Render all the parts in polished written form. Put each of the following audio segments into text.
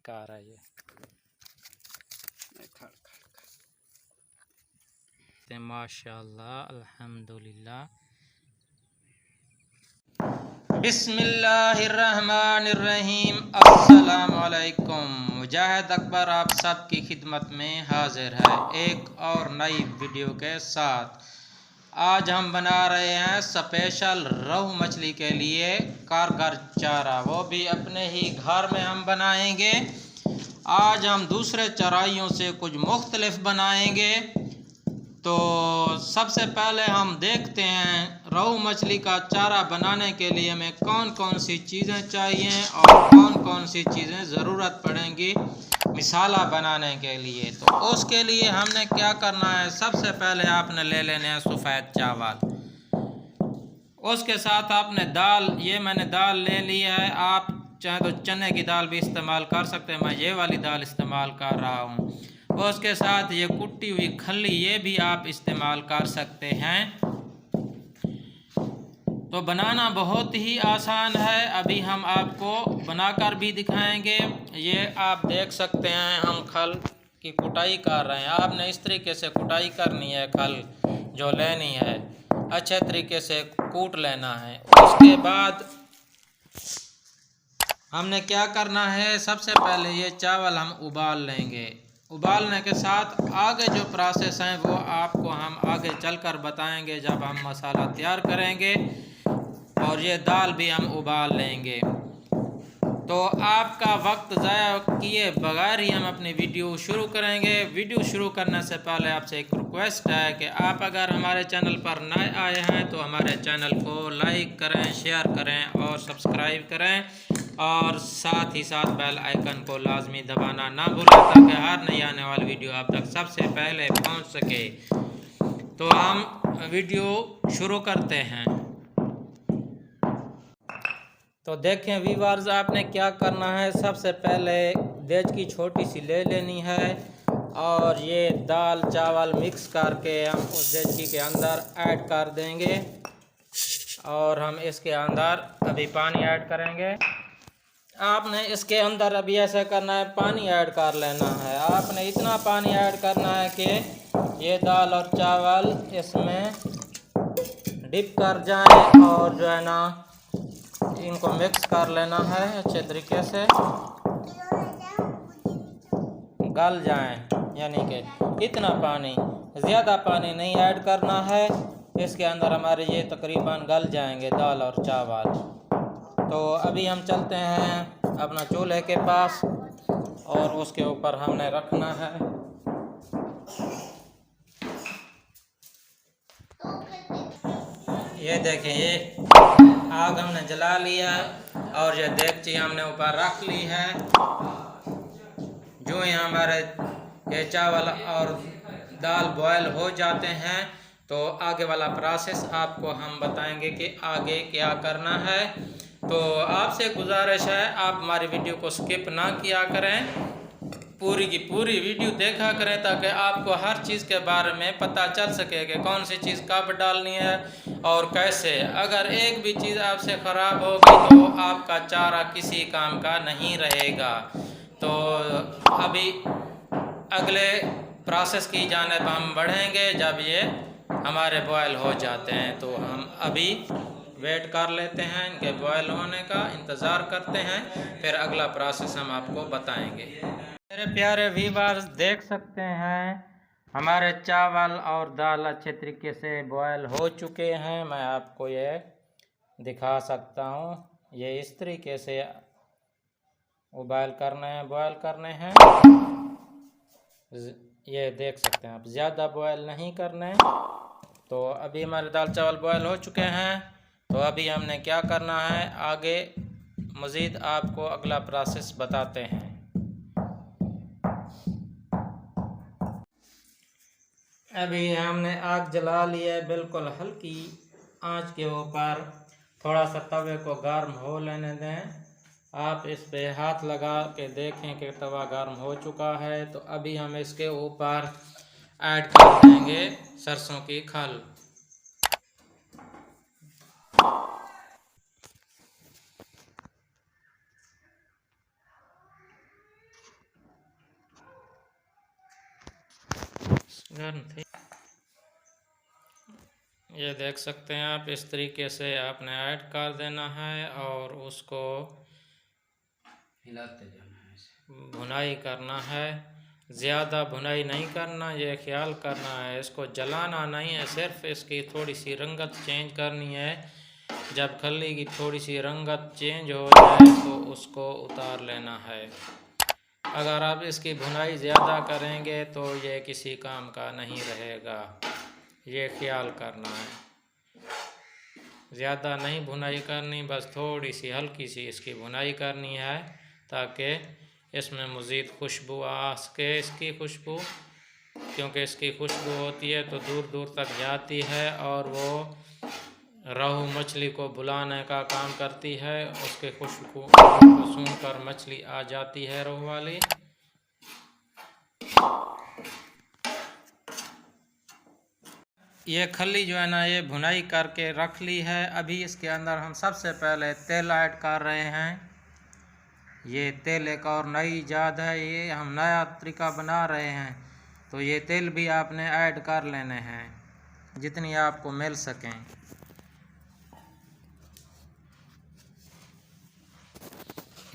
का आ रहा है ये। माशाअल्लाह, अल्हम्दुलिल्लाह। बिस्मिल्लाहिर्रहमानिर्रहीम। अस्सलामुअलैकुम। मुजाहिद अकबर आप सबकी खिदमत में हाजिर है एक और नई वीडियो के साथ। आज हम बना रहे हैं स्पेशल रोहू मछली के लिए कारगर चारा, वो भी अपने ही घर में हम बनाएंगे। आज हम दूसरे चराइयों से कुछ मुख्तलिफ बनाएंगे। तो सबसे पहले हम देखते हैं रोहू मछली का चारा बनाने के लिए हमें कौन कौन सी चीज़ें चाहिए और कौन कौन सी चीज़ें ज़रूरत पड़ेंगी मसाला बनाने के लिए। तो उसके लिए हमने क्या करना है, सबसे पहले आपने ले लेने हैं सफ़ेद चावल। उसके साथ आपने दाल, ये मैंने दाल ले ली है। आप चाहे तो चने की दाल भी इस्तेमाल कर सकते हैं, मैं ये वाली दाल इस्तेमाल कर रहा हूँ। उसके साथ ये कुटी हुई खल्ली, ये भी आप इस्तेमाल कर सकते हैं। तो बनाना बहुत ही आसान है, अभी हम आपको बनाकर भी दिखाएंगे। ये आप देख सकते हैं हम खल की कुटाई कर रहे हैं। आपने इस तरीके से कुटाई करनी है, खल जो लेनी है अच्छे तरीके से कूट लेना है। उसके बाद हमने क्या करना है, सबसे पहले ये चावल हम उबाल लेंगे। उबालने के साथ आगे जो प्रोसेस है वो आपको हम आगे चलकर बताएंगे जब हम मसाला तैयार करेंगे। और ये दाल भी हम उबाल लेंगे। तो आपका वक्त ज़ाया किए बगैर ही हम अपनी वीडियो शुरू करेंगे। वीडियो शुरू करने से पहले आपसे एक रिक्वेस्ट है कि आप अगर हमारे चैनल पर नए आए हैं तो हमारे चैनल को लाइक करें, शेयर करें और सब्सक्राइब करें। और साथ ही साथ बेल आइकन को लाजमी दबाना ना भूलें ताकि हर नई आने वाली वीडियो आप तक सबसे पहले पहुंच सके। तो हम वीडियो शुरू करते हैं। तो देखें व्यूअर्स, आपने क्या करना है, सबसे पहले देचकी छोटी सी ले लेनी है और ये दाल चावल मिक्स करके हम उस देचकी के अंदर ऐड कर देंगे। और हम इसके अंदर अभी पानी ऐड करेंगे। आपने इसके अंदर अभी ऐसा करना है, पानी ऐड कर लेना है। आपने इतना पानी ऐड करना है कि ये दाल और चावल इसमें डिप कर जाएं और जो है ना इनको मिक्स कर लेना है, अच्छे तरीके से गल जाएं। यानी कि इतना पानी, ज़्यादा पानी नहीं ऐड करना है। इसके अंदर हमारे ये तकरीबन गल जाएंगे दाल और चावल। तो अभी हम चलते हैं अपना चूल्हे के पास और उसके ऊपर हमने रखना है। ये देखें, ये आग हमने जला लिया और ये देगची हमने ऊपर रख ली है। जो ही हमारे ये चावल और दाल बॉयल हो जाते हैं तो आगे वाला प्रोसेस आपको हम बताएंगे कि आगे क्या करना है। तो आपसे गुजारिश है आप हमारी वीडियो को स्किप ना किया करें, पूरी की पूरी वीडियो देखा करें ताकि आपको हर चीज़ के बारे में पता चल सके कि कौन सी चीज़ कब डालनी है और कैसे। अगर एक भी चीज़ आपसे ख़राब होगी तो आपका चारा किसी काम का नहीं रहेगा। तो अभी अगले प्रोसेस की जानिब हम बढ़ेंगे जब ये हमारे बॉयल हो जाते हैं। तो हम अभी वेट कर लेते हैं, इनके बॉयल होने का इंतज़ार करते हैं, फिर अगला प्रोसेस हम आपको बताएंगे। मेरे प्यारे व्यूअर्स, देख सकते हैं हमारे चावल और दाल अच्छे तरीके से बॉयल हो चुके हैं। मैं आपको ये दिखा सकता हूँ, ये इस तरीके से बॉयल करने हैं। ये देख सकते हैं आप, ज़्यादा बॉयल नहीं करने। तो अभी हमारे दाल चावल बॉयल हो चुके हैं। तो अभी हमने क्या करना है, आगे मज़ीद आपको अगला प्रोसेस बताते हैं। अभी हमने आग जला ली है, बिल्कुल हल्की आंच के ऊपर थोड़ा सा तवे को गर्म हो लेने दें। आप इस पे हाथ लगा के देखें कि तवा गर्म हो चुका है। तो अभी हम इसके ऊपर ऐड कर देंगे सरसों की खल। ये देख सकते हैं आप, इस तरीके से आपने ऐड कर देना है और उसको हिलाते जाना है, भुनाई करना है। ज़्यादा भुनाई नहीं करना, ये ख्याल करना है, इसको जलाना नहीं है, सिर्फ इसकी थोड़ी सी रंगत चेंज करनी है। जब खल्ली की थोड़ी सी रंगत चेंज हो जाए तो उसको उतार लेना है। अगर आप इसकी भुनाई ज़्यादा करेंगे तो ये किसी काम का नहीं रहेगा, ये ख्याल करना है। ज़्यादा नहीं भुनाई करनी, बस थोड़ी सी हल्की सी इसकी भुनाई करनी है ताकि इसमें मज़ीद खुशबू आ सके। इसकी खुशबू, क्योंकि इसकी खुशबू होती है तो दूर दूर तक जाती है और वो रोहू मछली को बुलाने का काम करती है। उसके खुशबू को सूंघकर मछली आ जाती है रोहू वाली। ये खल्ली जो है ना, ये भुनाई करके रख ली है। अभी इसके अंदर हम सबसे पहले तेल ऐड कर रहे हैं। ये तेल एक और नई इजाद है, ये हम नया तरीका बना रहे हैं, तो ये तेल भी आपने ऐड कर लेने हैं जितनी आपको मिल सकें।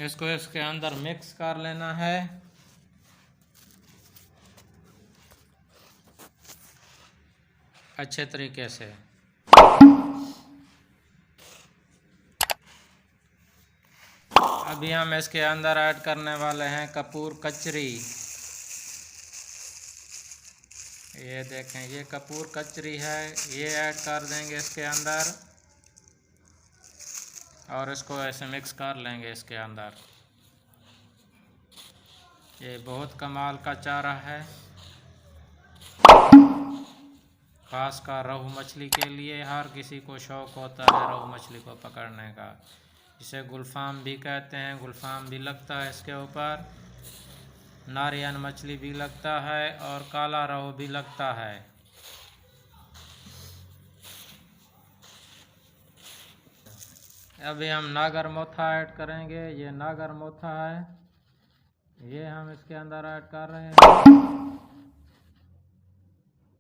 इसको इसके अंदर मिक्स कर लेना है। अच्छे तरीके से। अभी हम इसके अंदर ऐड करने वाले हैं कपूर कचरी। ये देखें, ये कपूर कचरी है, ये ऐड कर देंगे इसके अंदर और इसको ऐसे मिक्स कर लेंगे इसके अंदर। ये बहुत कमाल का चारा है, खासकर रोहू मछली के लिए। हर किसी को शौक़ होता है रोहू मछली को पकड़ने का। इसे गुलफाम भी कहते हैं, गुलफाम भी लगता है इसके ऊपर, नारियन मछली भी लगता है और काला रोहू भी लगता है। अभी हम नागर मोथा ऐड करेंगे। ये नागर मोथा है, ये हम इसके अंदर ऐड कर रहे हैं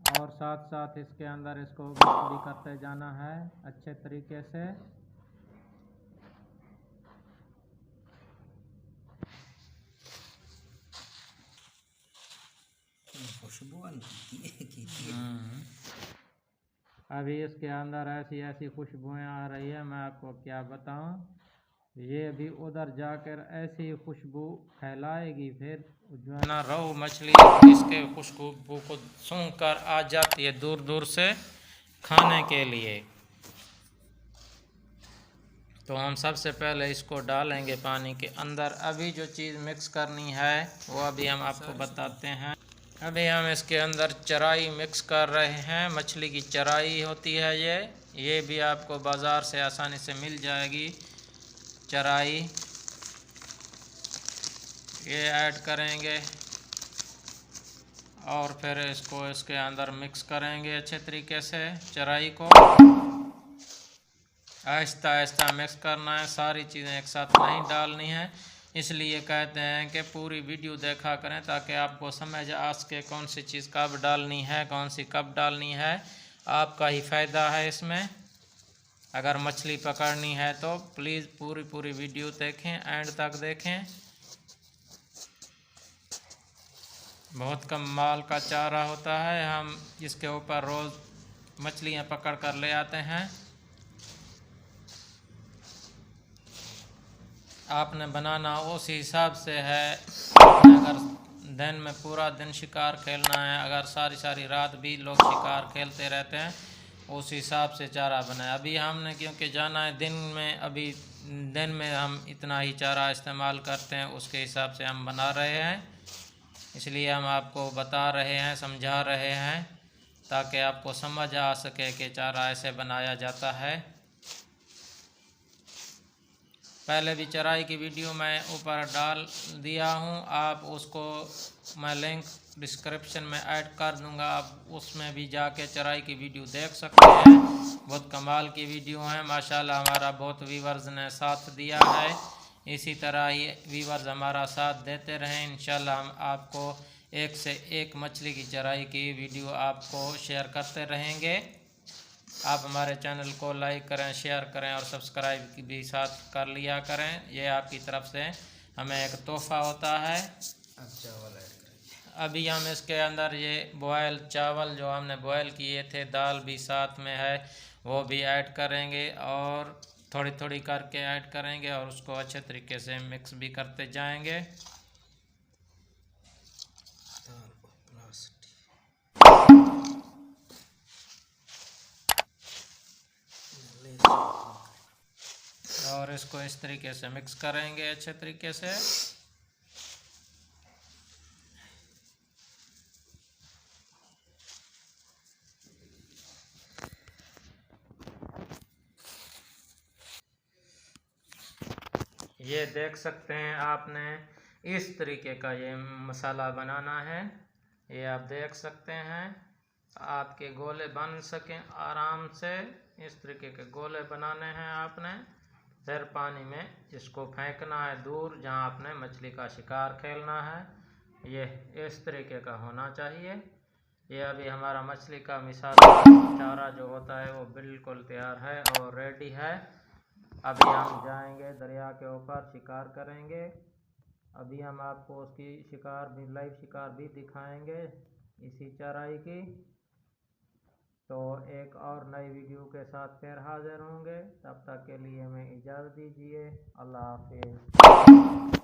और साथ साथ इसके अंदर इसको मिक्स भी करते जाना है अच्छे तरीके से। खुशबू की अभी इसके अंदर ऐसी ऐसी खुशबुएं आ रही है, मैं आपको क्या बताऊं। ये भी उधर जाकर ऐसी खुशबू फैलाएगी, फिर जो है ना रोहू मछली इसके खुशबू को सूंघ कर आ जाती है दूर दूर से खाने के लिए। तो हम सबसे पहले इसको डालेंगे पानी के अंदर। अभी जो चीज़ मिक्स करनी है वो अभी हम आपको बताते हैं। अभी हम इसके अंदर चराई मिक्स कर रहे हैं। मछली की चराई होती है ये भी आपको बाज़ार से आसानी से मिल जाएगी चराई। ये ऐड करेंगे और फिर इसको इसके अंदर मिक्स करेंगे अच्छे तरीके से। चराई को आहिस्ता आहिस्ता मिक्स करना है, सारी चीज़ें एक साथ नहीं डालनी है। इसलिए कहते हैं कि पूरी वीडियो देखा करें ताकि आपको समझ आ सके कौन सी चीज़ कब डालनी है, कौन सी कब डालनी है। आपका ही फ़ायदा है इसमें। अगर मछली पकड़नी है तो प्लीज़ पूरी वीडियो देखें, एंड तक देखें। बहुत कमाल का चारा होता है, हम इसके ऊपर रोज़ मछलियाँ पकड़ कर ले आते हैं। आपने बनाना उस हिसाब से है। अगर दिन में पूरा दिन शिकार खेलना है, अगर सारी रात भी लोग शिकार खेलते रहते हैं, उस हिसाब से चारा बनाए। अभी हमने क्योंकि जाना है दिन में, अभी दिन में हम इतना ही चारा इस्तेमाल करते हैं, उसके हिसाब से हम बना रहे हैं। इसलिए हम आपको बता रहे हैं, समझा रहे हैं ताकि आपको समझ आ सके कि चारा ऐसे बनाया जाता है। पहले भी चराई की वीडियो मैं ऊपर डाल दिया हूँ, आप उसको मैं लिंक डिस्क्रिप्शन में ऐड कर दूँगा, आप उसमें भी जाके चराई की वीडियो देख सकते हैं। बहुत कमाल की वीडियो है माशाल्लाह। हमारा बहुत व्यूवर्स ने साथ दिया है, इसी तरह ही व्यूवर्स हमारा साथ देते रहें। इंशाल्लाह हम आपको एक से एक मछली की चराई की वीडियो आपको शेयर करते रहेंगे। आप हमारे चैनल को लाइक करें, शेयर करें और सब्सक्राइब भी साथ कर लिया करें। ये आपकी तरफ से हमें एक तोहफा होता है। अब चावल ऐड करेंगे। अभी हम इसके अंदर ये बॉयल चावल जो हमने बॉयल किए थे, दाल भी साथ में है, वो भी ऐड करेंगे और थोड़ी थोड़ी करके ऐड करेंगे और उसको अच्छे तरीके से मिक्स भी करते जाएंगे। दाल को प्लास्टिक और इसको इस तरीके से मिक्स करेंगे अच्छे तरीके से। ये देख सकते हैं आपने इस तरीके का ये मसाला बनाना है। ये आप देख सकते हैं, आपके गोले बन सकें आराम से, इस तरीके के गोले बनाने हैं आपने। फिर पानी में इसको फेंकना है दूर जहां आपने मछली का शिकार खेलना है। ये इस तरीके का होना चाहिए। ये अभी हमारा मछली का मिसाला चारा जो होता है वो बिल्कुल तैयार है और रेडी है। अभी हम जाएंगे दरिया के ऊपर, शिकार करेंगे। अभी हम आपको उसकी शिकार भी, लाइव शिकार भी दिखाएंगे इसी चराई की। तो एक और नई वीडियो के साथ फिर हाजिर होंगे। तब तक के लिए हमें इजाज़त दीजिए। अल्लाह हाफिज़।